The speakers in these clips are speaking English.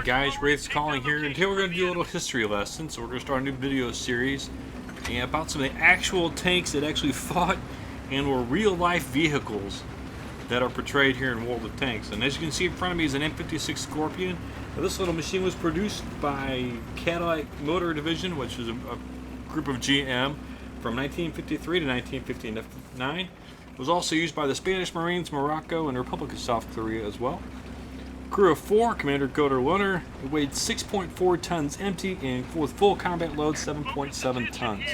Hey guys, Wraith's calling here, and today we're going to do a little history lesson. So we're going to start a new video series and about some of the actual tanks that actually fought and were real-life vehicles that are portrayed here in World of Tanks. And as you can see in front of me is an M56 Scorpion. Now, this little machine was produced by Cadillac Motor Division, which is a group of GM from 1953 to 1959. It was also used by the Spanish Marines, Morocco, and the Republic of South Korea as well. Crew of 4, Commander Goder Lunner. It weighed 6.4 tons empty and with full combat load 7.7 tons.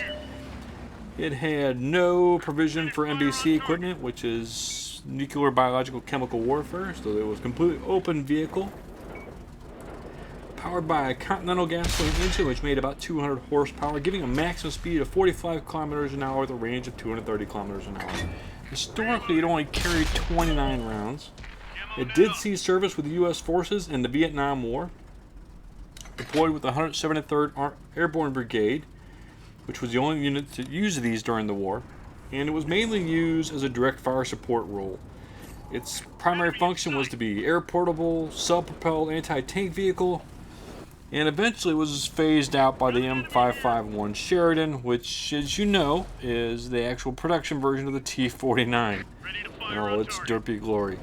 It had no provision for NBC equipment, which is nuclear, biological, chemical warfare, so it was a completely open vehicle. Powered by a Continental gasoline engine, which made about 200 horsepower, giving a maximum speed of 45 kilometers an hour with a range of 230 kilometers an hour. Historically, it only carried 29 rounds. It did see service with the U.S. forces in the Vietnam War, deployed with the 173rd Airborne Brigade, which was the only unit to use these during the war, and it was mainly used as a direct fire support role. Its primary function was to be air portable, self-propelled anti-tank vehicle, and eventually was phased out by the M551 Sheridan, which, as you know, is the actual production version of the T-49 in all its derpy glory.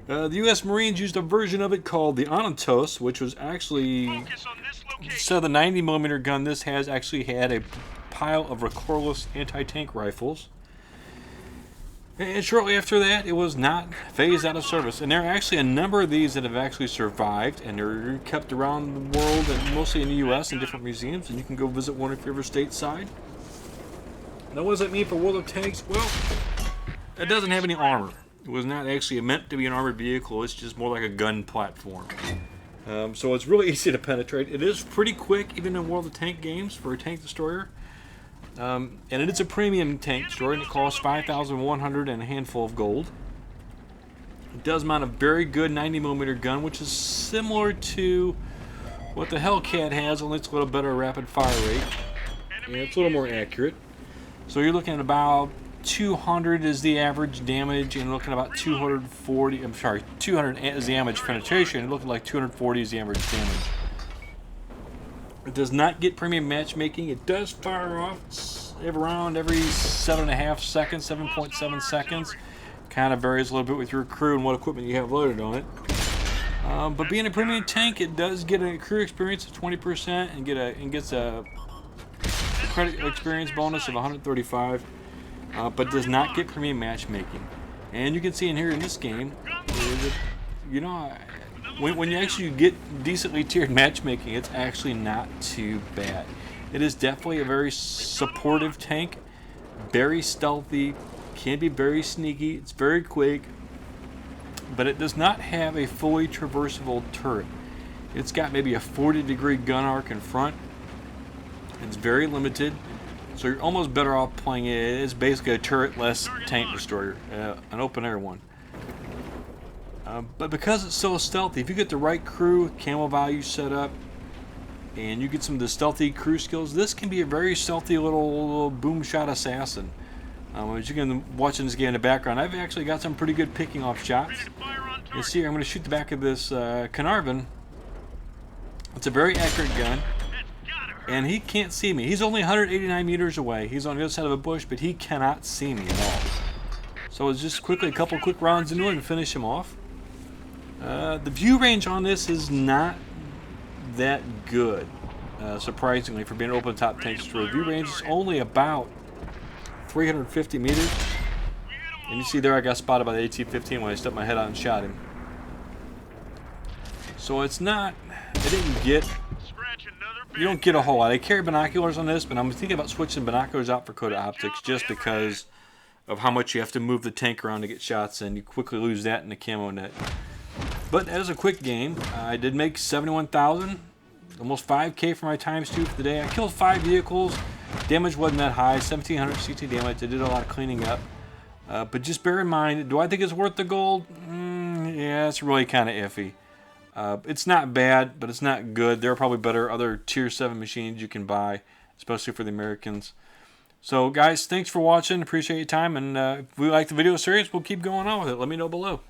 The U.S. Marines used a version of it called the Ontos, which was actually, instead of the 90mm gun, this has actually had a pile of recoilless anti-tank rifles. And shortly after that, it was not phased out of service. And there are actually a number of these that have actually survived, and they're kept around the world, and mostly in the U.S. in different museums, and you can go visit one if you're ever stateside. Now, what does that mean for World of Tanks? Well, it doesn't have any armor. It was not actually meant to be an armored vehicle. It's just more like a gun platform. So it's really easy to penetrate. It is pretty quick, even in World of Tank games, for a tank destroyer. And it is a premium tank destroyer, and it costs $5,100 and a handful of gold. It does mount a very good 90mm gun, which is similar to what the Hellcat has, only it's a little better rapid fire rate. And it's a little more accurate. So you're looking at about 200 is the average damage, and looking at about 200 is the average penetration, and looking like 240 is the average damage. It does not get premium matchmaking. It does fire off around every 7.5 seconds, 7.7 seconds. Kind of varies a little bit with your crew and what equipment you have loaded on it. But being a premium tank, it does get a crew experience of 20% and gets a credit experience bonus of 135. But does not get premium matchmaking. And you can see in here in this game, you know, when you actually get decently tiered matchmaking, it's actually not too bad. It is definitely a very supportive tank, very stealthy, can be very sneaky, it's very quick, but it does not have a fully traversable turret. It's got maybe a 40-degree gun arc in front. It's very limited. So you're almost better off playing it. It's basically a turret-less tank destroyer, an open-air one. But because it's so stealthy, if you get the right crew, camo value set up, and you get some of the stealthy crew skills, this can be a very stealthy little boom shot assassin. As you can watch in this game in the background, I've actually got some pretty good picking off shots. You see, I'm going to shoot the back of this Carnarvon. It's a very accurate gun. And he can't see me. He's only 189 meters away. He's on the other side of a bush, but he cannot see me at all. So it's just quickly a couple quick rounds into it and finish him off. The view range on this is not that good, surprisingly, for being an open top tank destroyer. The view range is only about 350 meters. And you see there I got spotted by the AT-15 when I stuck my head out and shot him. So it's not, you don't get a whole lot. I carry binoculars on this, but I'm thinking about switching binoculars out for Coda Optics just because of how much you have to move the tank around to get shots in. You quickly lose that in the camo net. But as a quick game, I did make 71,000, almost 5K for my times 2 for the day. I killed 5 vehicles. Damage wasn't that high, 1,760 damage. I did a lot of cleaning up. But just bear in mind, do I think it's worth the gold? Yeah, it's really kind of iffy. It's not bad, but it's not good. There are probably better other Tier 7 machines you can buy, especially for the Americans. So, guys, thanks for watching. Appreciate your time. And if you like the video series, we'll keep going on with it. Let me know below.